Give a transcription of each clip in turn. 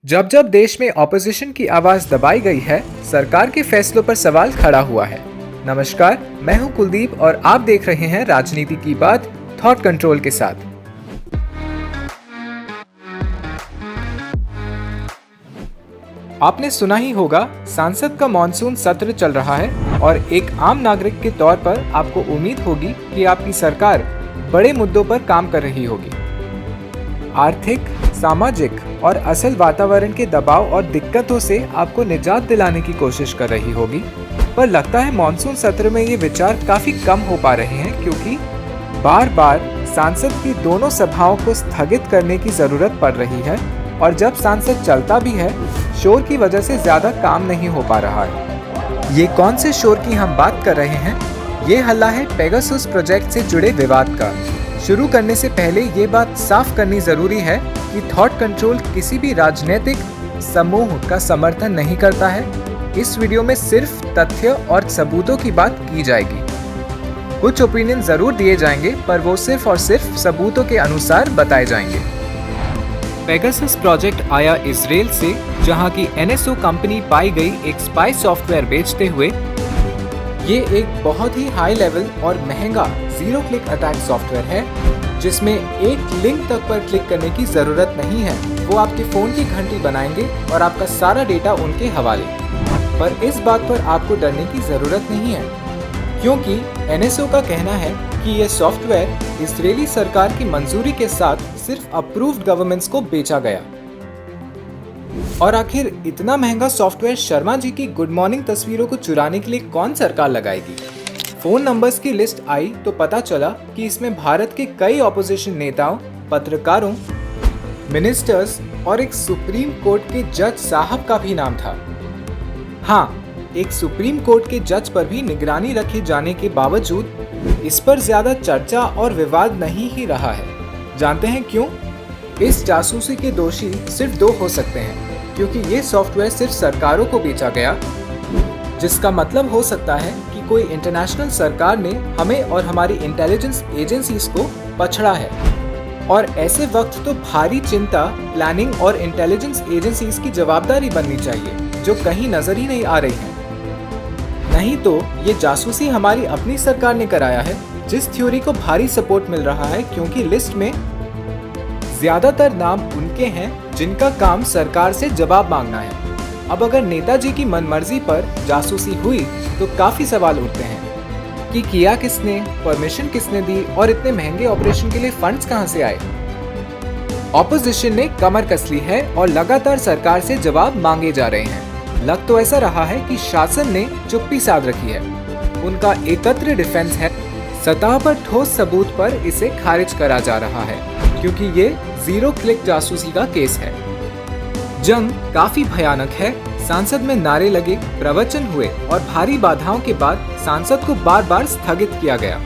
जब जब देश में ऑपोजिशन की आवाज दबाई गई है, सरकार के फैसलों पर सवाल खड़ा हुआ है। नमस्कार, मैं हूं कुलदीप और आप देख रहे हैं राजनीति की बात थॉट कंट्रोल के साथ। आपने सुना ही होगा, संसद का मॉनसून सत्र चल रहा है और एक आम नागरिक के तौर पर आपको उम्मीद होगी कि आपकी सरकार बड़े मुद्दों पर काम कर रही होगी। आर्थिक, सामाजिक और असल वातावरण के दबाव और दिक्कतों से आपको निजात दिलाने की कोशिश कर रही होगी। पर लगता है मॉनसून सत्र में ये विचार काफी कम हो पा रहे हैं, क्योंकि बार बार सांसद की दोनों सभाओं को स्थगित करने की जरूरत पड़ रही है और जब सांसद चलता भी है, शोर की वजह से ज्यादा काम नहीं हो पा रहा है। ये कौन से शोर की हम बात कर रहे हैं? ये हल्ला है पेगासस प्रोजेक्ट से जुड़े विवाद का। शुरू करने से पहले ये बात साफ करनी जरूरी है कि थॉट कंट्रोल किसी भी राजनीतिक समूह का समर्थन नहीं करता है। इस वीडियो में सिर्फ तथ्य और सबूतों की बात की जाएगी। कुछ ओपिनियन जरूर दिए जाएंगे, पर वो सिर्फ और सिर्फ सबूतों के अनुसार बताए जाएंगे। पेगासस प्रोजेक्ट आया इजराइल से, जहां की NSO कंपनी पाई गई एक स्पाई सॉफ्टवेयर बेचते हुए। ये एक बहुत ही हाई लेवल और महंगा जीरो क्लिक अटैक सॉफ्टवेयर है, जिसमें एक लिंक तक पर क्लिक करने की जरूरत नहीं है। वो आपके फोन की घंटी बनाएंगे और आपका सारा डेटा उनके हवाले। पर इस बात पर आपको डरने की जरूरत नहीं है, क्योंकि NSO का कहना है कि यह सॉफ्टवेयर इजरायली सरकार की मंजूरी के साथ सिर्फ अप्रूव्ड गवर्नमेंट्स को बेचा गया। और आखिर इतना महंगा सॉफ्टवेयर शर्मा जी की गुड मॉर्निंग तस्वीरों को चुराने के लिए कौन सरकार लगाएगी? फोन नंबर्स की लिस्ट आई तो पता चला कि इसमें भारत के कई ऑपोजिशन नेताओं, पत्रकारों, मिनिस्टर्स और एक सुप्रीम कोर्ट के जज साहब का भी नाम था। हाँ, एक सुप्रीम कोर्ट के जज पर भी निगरानी रखे जाने के बावजूद इस पर ज्यादा चर्चा और विवाद नहीं ही रहा है। जानते हैं क्यों? इस जासूसी के दोषी सिर्फ दो हो सकते हैं, क्योंकि ये सॉफ्टवेयर सिर्फ सरकारों को बेचा गया, जिसका मतलब हो सकता है कि कोई इंटरनेशनल सरकार ने हमें और हमारी इंटेलिजेंस एजेंसीज को पछड़ा है। और ऐसे वक्त तो भारी चिंता प्लानिंग और इंटेलिजेंस एजेंसीज की जवाबदारी बननी चाहिए, जो कहीं नजर ही नहीं आ रही है। नहीं तो ये जासूसी हमारी अपनी सरकार ने कराया है, जिस थ्योरी को भारी सपोर्ट मिल रहा है, क्योंकि लिस्ट में ज्यादातर नाम उनके हैं जिनका काम सरकार से जवाब मांगना है। अब अगर नेताजी की मनमर्जी पर जासूसी हुई तो काफी सवाल उठते हैं कि किया किसने, परमिशन किसने दी और इतने महंगे ऑपरेशन के लिए फंड्स कहां से आए। ऑपोजिशन ने कमर कस ली है और लगातार सरकार से जवाब मांगे जा रहे हैं। लग तो ऐसा रहा है कि शासन ने चुप्पी साध रखी है। उनका एकत्र डिफेंस है। सतह पर ठोस सबूत पर इसे खारिज करा जा रहा है, क्योंकि ये जीरो क्लिक जासूसी का केस है। जंग काफी भयानक है। सांसद में नारे लगे, प्रवचन हुए और भारी बाधाओं के बाद सांसद को बार बार स्थगित किया गया।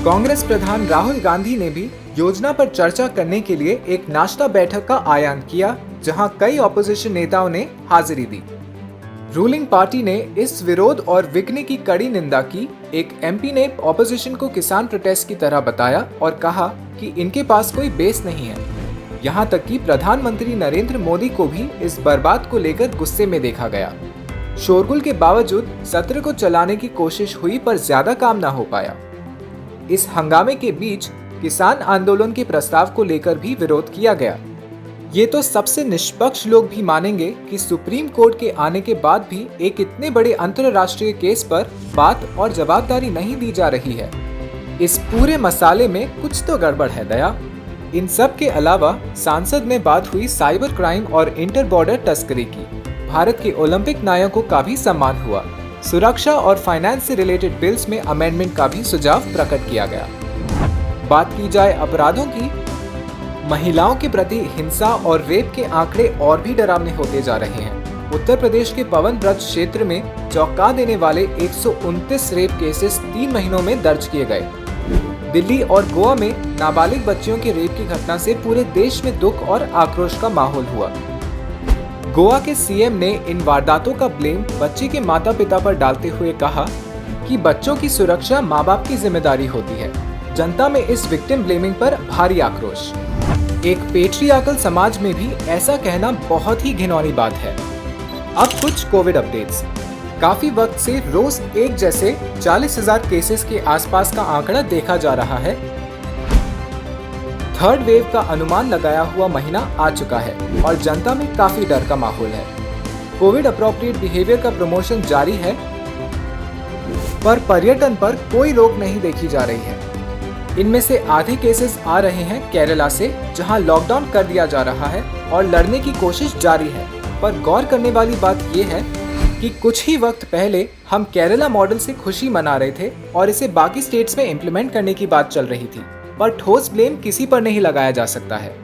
कांग्रेस प्रधान राहुल गांधी ने भी योजना पर चर्चा करने के लिए एक नाश्ता बैठक का आयोजन किया, जहां कई ऑपोजिशन नेताओं ने हाजिरी दी। रूलिंग पार्टी ने इस विरोध और विघ्न की कड़ी निंदा की। एक MP ने ऑपोजिशन को किसान प्रोटेस्ट की तरह बताया और कहा कि इनके पास कोई बेस नहीं है। यहाँ तक कि प्रधानमंत्री नरेंद्र मोदी को भी इस बर्बाद को लेकर गुस्से में देखा गया। शोरगुल के बावजूद सत्र को चलाने की कोशिश हुई, पर ज्यादा काम न हो पाया। इस हंगामे के बीच किसान आंदोलन के प्रस्ताव को लेकर भी विरोध किया गया। ये तो सबसे निष्पक्ष लोग भी मानेंगे कि सुप्रीम कोर्ट के आने के बाद भी एक इतने बड़े अंतरराष्ट्रीय केस पर बात और जवाबदारी नहीं दी जा रही है। इस पूरे मसाले में कुछ तो गड़बड़ है दया। इन सब के अलावा सांसद में बात हुई साइबर क्राइम और इंटर बॉर्डर तस्करी की। भारत के ओलंपिक नायकों का भी सम्मान हुआ। सुरक्षा और फाइनेंस से रिलेटेड बिल्स में अमेंडमेंट का भी सुझाव प्रकट किया गया। बात की जाए अपराधों की, महिलाओं के प्रति हिंसा और रेप के आंकड़े और भी डरावने होते जा रहे हैं। उत्तर प्रदेश के पवन ब्रज क्षेत्र में चौंका देने वाले 129 रेप केसेस 3 महीनों में दर्ज किए गए। दिल्ली और गोवा में नाबालिग बच्चियों के रेप की घटना से पूरे देश में दुख और आक्रोश का माहौल हुआ। गोवा के CM ने इन वारदातों का ब्लेम बच्चे के माता पिता पर डालते हुए कहा कि बच्चों की सुरक्षा माँ बाप की जिम्मेदारी होती है। जनता में इस विक्टिम ब्लेमिंग पर भारी आक्रोश। एक पेट्रियार्कल समाज में भी ऐसा कहना बहुत ही घिनौनी बात है। अब कुछ कोविड अपडेट्स। काफी वक्त से रोज एक जैसे 40,000 केसेस के आसपास का आंकड़ा देखा जा रहा है। थर्ड वेव का अनुमान लगाया हुआ महीना आ चुका है और जनता में काफी डर का माहौल है। कोविड अप्रोप्रिएट बिहेवियर का प्रमोशन जारी है, पर पर्यटन पर कोई रोक नहीं देखी जा रही है। इनमें से आधे केसेस आ रहे हैं केरला से, जहां लॉकडाउन कर दिया जा रहा है और लड़ने की कोशिश जारी है। पर गौर करने वाली बात यह है कि कुछ ही वक्त पहले हम केरला मॉडल से खुशी मना रहे थे और इसे बाकी स्टेट्स में इम्प्लीमेंट करने की बात चल रही थी, पर ठोस ब्लेम किसी पर नहीं लगाया जा सकता है।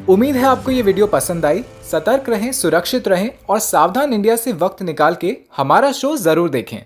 उम्मीद है आपको ये वीडियो पसंद आई। सतर्क रहें, सुरक्षित रहें और सावधान इंडिया से वक्त निकाल के हमारा शो जरूर देखें।